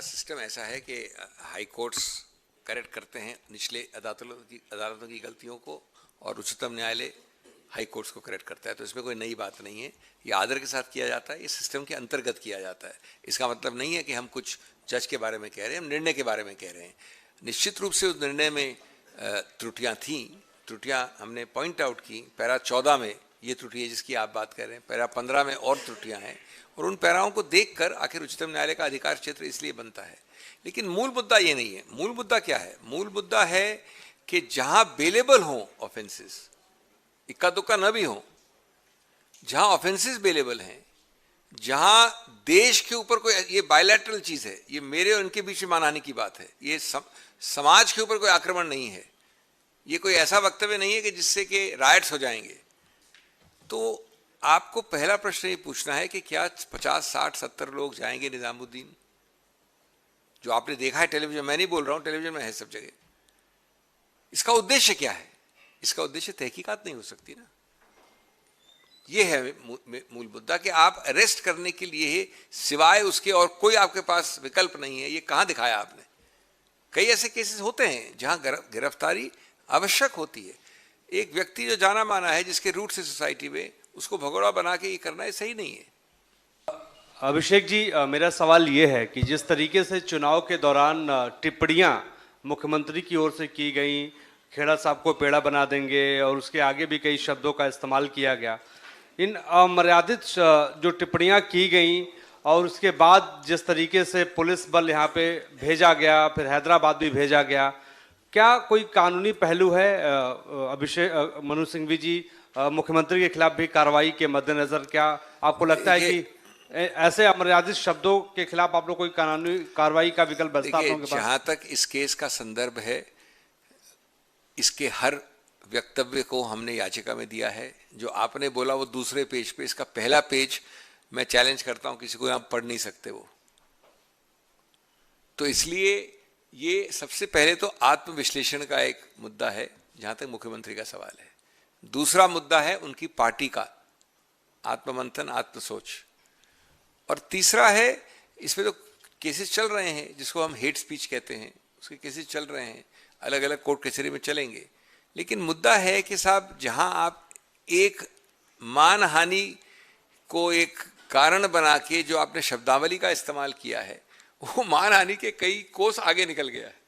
System ऐसा है कि हाई कोर्ट्स करेक्ट करते हैं निचले अदालतों की गलतियों को, और उच्चतम न्यायालय हाई कोर्ट्स को करेक्ट करता है। तो इसमें कोई नई बात नहीं है, ये आदर के साथ किया जाता है, ये सिस्टम के अंतर्गत किया जाता है। इसका मतलब नहीं है कि हम कुछ जज के बारे में कह रहे हैं, हम निर्णय के बारे में कह रहे हैं। निश्चित रूप से उस निर्णय में त्रुटियां थीं, त्रुटियां हमने पॉइंट आउट की। पैरा 14 में ये त्रुटि है जिसकी आप बात कर रहे हैं, पैरा 15 में और त्रुटियां हैं, और उन पैराओं को देखकर आखिर उच्चतम न्यायालय का अधिकार क्षेत्र इसलिए बनता है। लेकिन मूल मुद्दा ये नहीं है। मूल मुद्दा क्या है? मूल मुद्दा है कि जहां बेलेबल हो ऑफेंसेस, इक्का दुक्का न भी हो, जहां ऑफेंसेस बेलेबल हैं, जहां देश के ऊपर कोई, ये बायलैटरल चीज है, ये मेरे और इनके बीच में मानहानि की बात है, ये समाज के ऊपर कोई आक्रमण नहीं है, ये कोई ऐसा वक्तव्य नहीं है कि जिससे कि राइट्स हो जाएंगे। तो आपको पहला प्रश्न ये पूछना है कि क्या 50, 60, 70 लोग जाएंगे निजामुद्दीन, जो आपने देखा है टेलीविजन, मैं नहीं बोल रहा हूं, टेलीविजन में है सब जगह। इसका उद्देश्य क्या है? इसका उद्देश्य तहकीकात नहीं हो सकती ना। यह है मूल मुद्दा कि आप अरेस्ट करने के लिए सिवाय उसके और कोई आपके पास विकल्प नहीं है। ये कहां दिखाया आपने? कई ऐसे केसेस होते हैं जहां गिरफ्तारी आवश्यक होती है। एक व्यक्ति जो जाना माना है, जिसके रूट से सोसाइटी में, उसको भगोड़ा बना के ये करना है सही नहीं है। अभिषेक जी, मेरा सवाल ये है कि जिस तरीके से चुनाव के दौरान टिप्पणियां मुख्यमंत्री की ओर से की गई, खेड़ा साहब को पेड़ा बना देंगे, और उसके आगे भी कई शब्दों का इस्तेमाल किया गया, इन अमर्यादित जो टिप्पणियां की गई, और उसके बाद जिस तरीके से पुलिस बल यहाँ पे भेजा गया, फिर हैदराबाद भी भेजा गया, क्या कोई कानूनी पहलू है अभिषेक मनु सिंघवी जी, मुख्यमंत्री के खिलाफ भी कार्रवाई के मद्देनजर? क्या आपको लगता है कि ऐसे अमर्यादित शब्दों के खिलाफ आप लोग कोई कानूनी कार्रवाई का विकल्प बचता है? जहां तक इस केस का संदर्भ है, इसके हर वक्तव्य को हमने याचिका में दिया है। जो आपने बोला वो दूसरे पेज पे, इसका पहला पेज मैं चैलेंज करता हूं, किसी को यहां पढ़ नहीं सकते वो। तो इसलिए ये सबसे पहले तो आत्मविश्लेषण का एक मुद्दा है, जहां तक मुख्यमंत्री का सवाल है। दूसरा मुद्दा है उनकी पार्टी का आत्ममंथन, आत्मसोच। और तीसरा है, इसमें तो केसेस चल रहे हैं जिसको हम हेट स्पीच कहते हैं, उसके केसेस चल रहे हैं, अलग अलग कोर्ट कचहरी में चलेंगे। लेकिन मुद्दा है कि साहब, जहां आप एक मानहानि को एक कारण बना के जो आपने शब्दावली का इस्तेमाल किया है, वो मानहानि के कई कोस आगे निकल गया है।